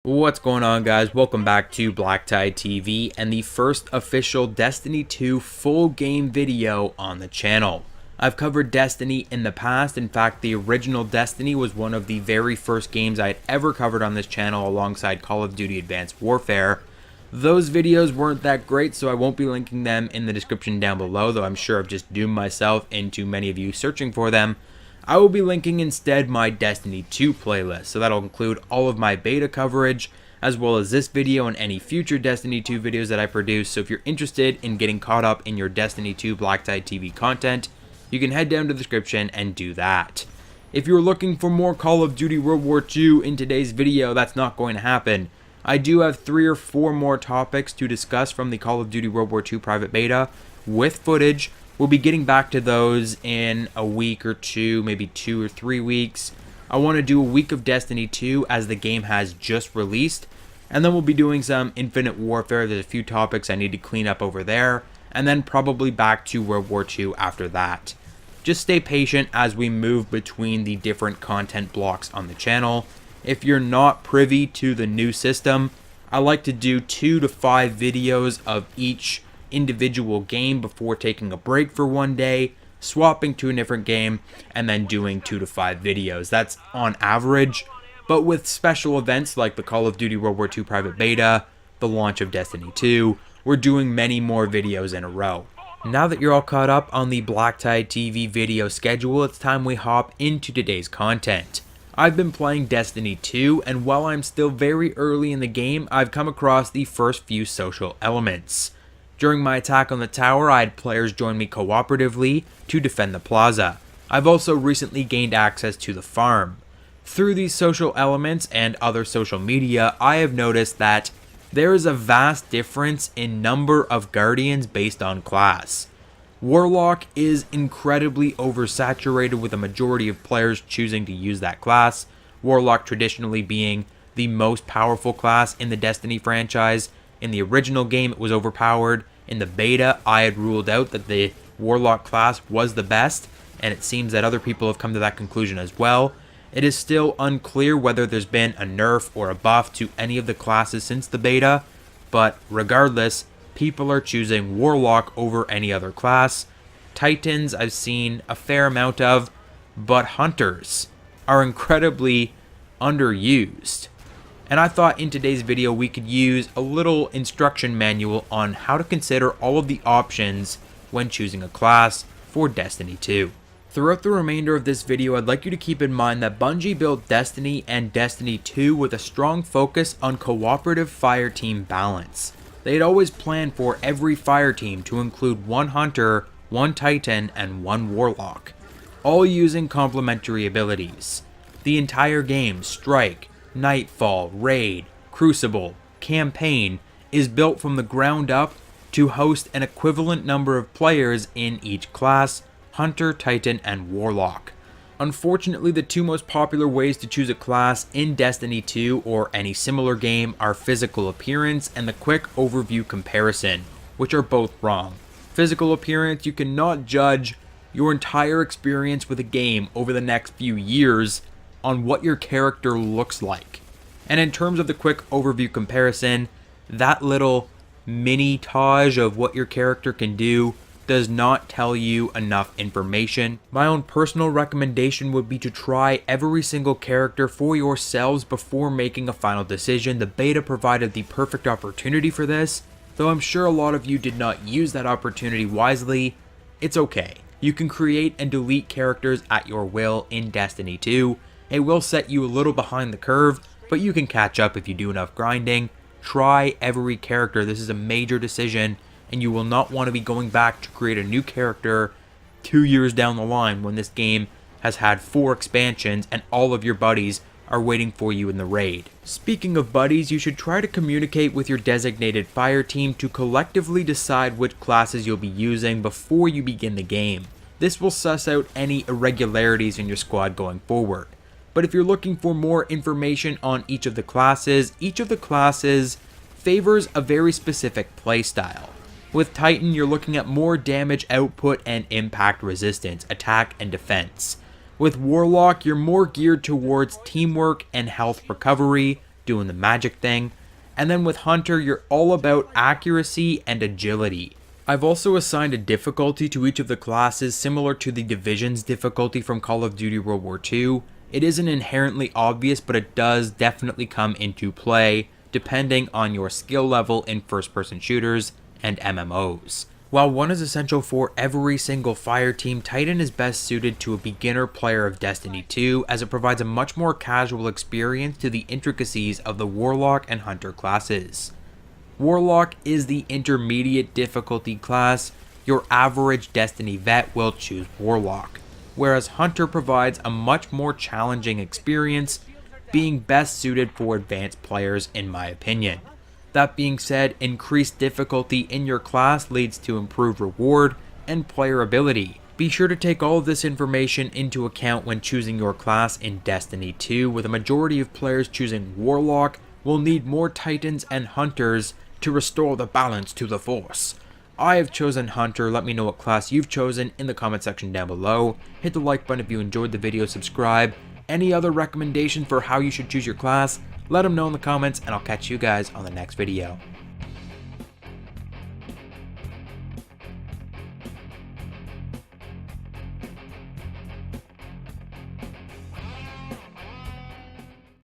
What's going on, guys? Welcome back to BlackTideTV and the first official Destiny 2 full game video on the channel. I've covered Destiny in the past. In fact, the original Destiny was one of the very first games I had ever covered on this channel alongside Call of Duty Advanced Warfare. Those videos weren't that great, so I won't be linking them in the description down below, though I'm sure I've just doomed myself into many of you searching for them. I will be linking instead my Destiny 2 playlist, so that'll include all of my beta coverage, as well as this video and any future Destiny 2 videos that I produce. So if you're interested in getting caught up in your Destiny 2 BlackTideTV content, you can head down to the description and do that. If you're looking for more Call of Duty World War II in today's video, that's not going to happen. I do have 3 or 4 more topics to discuss from the Call of Duty World War II private beta with footage. We'll be getting back to those in a week or two, maybe 2 or 3 weeks. I want to do a week of Destiny 2 as the game has just released. And then we'll be doing some Infinite Warfare. There's a few topics I need to clean up over there. And then probably back to World War II after that. Just stay patient as we move between the different content blocks on the channel. If you're not privy to the new system, I like to do 2 to 5 videos of each individual game before taking a break for one day, swapping to a different game, and then doing 2 to 5 videos. That's on average, but with special events like the Call of Duty World War II private beta, the launch of Destiny 2, we're doing many more videos in a row. Now that you're all caught up on the BlackTideTV video schedule, it's time we hop into today's content. I've been playing Destiny 2, and while I'm still very early in the game, I've come across the first few social elements. During my attack on the tower, I had players join me cooperatively to defend the plaza. I've also recently gained access to the farm. Through these social elements and other social media, I have noticed that there is a vast difference in number of guardians based on class. Warlock is incredibly oversaturated with a majority of players choosing to use that class, Warlock traditionally being the most powerful class in the Destiny franchise. In the original game, it was overpowered. In the beta, I had ruled out that the Warlock class was the best, and it seems that other people have come to that conclusion as well. It is still unclear whether there's been a nerf or a buff to any of the classes since the beta, but regardless, people are choosing Warlock over any other class. Titans I've seen a fair amount of, but Hunters are incredibly underused. And I thought in today's video we could use a little instruction manual on how to consider all of the options when choosing a class for Destiny 2. Throughout the remainder of this video, I'd like you to keep in mind that Bungie built Destiny and Destiny 2 with a strong focus on cooperative fireteam balance. They had always planned for every fireteam to include 1 Hunter, 1 Titan, and 1 Warlock, all using complementary abilities. The entire game, Strike, Nightfall, Raid, Crucible, Campaign, is built from the ground up to host an equivalent number of players in each class, Hunter, Titan, and Warlock. Unfortunately, the 2 most popular ways to choose a class in Destiny 2 or any similar game are physical appearance and the quick overview comparison, which are both wrong. Physical appearance, you cannot judge your entire experience with a game over the next few years on what your character looks like. And in terms of the quick overview comparison, that little mini-tage of what your character can do does not tell you enough information. My own personal recommendation would be to try every single character for yourselves before making a final decision. The beta provided the perfect opportunity for this, though I'm sure a lot of you did not use that opportunity wisely. It's okay. You can create and delete characters at your will in Destiny 2. It will set you a little behind the curve, but you can catch up if you do enough grinding. Try every character. This is a major decision, and you will not want to be going back to create a new character 2 years down the line when this game has had 4 expansions and all of your buddies are waiting for you in the raid. Speaking of buddies, you should try to communicate with your designated fire team to collectively decide which classes you'll be using before you begin the game. This will suss out any irregularities in your squad going forward. But if you're looking for more information on each of the classes favors a very specific playstyle. With Titan, you're looking at more damage output and impact resistance, attack and defense. With Warlock, you're more geared towards teamwork and health recovery, doing the magic thing. And then with Hunter, you're all about accuracy and agility. I've also assigned a difficulty to each of the classes similar to the Division's difficulty from Call of Duty World War II. It isn't inherently obvious, but it does definitely come into play depending on your skill level in first-person shooters and MMOs. While one is essential for every single fire team, Titan is best suited to a beginner player of Destiny 2 as it provides a much more casual experience to the intricacies of the Warlock and Hunter classes. Warlock is the intermediate difficulty class. Your average Destiny vet will choose Warlock, whereas Hunter provides a much more challenging experience, being best suited for advanced players in my opinion. That being said, increased difficulty in your class leads to improved reward and player ability. Be sure to take all of this information into account when choosing your class in Destiny 2, where the majority of players choosing Warlock will need more Titans and Hunters to restore the balance to the Force. I have chosen Hunter. Let me know what class you've chosen in the comment section down below. Hit the like button if you enjoyed the video, subscribe. Any other recommendations for how you should choose your class, let them know in the comments, and I'll catch you guys on the next video.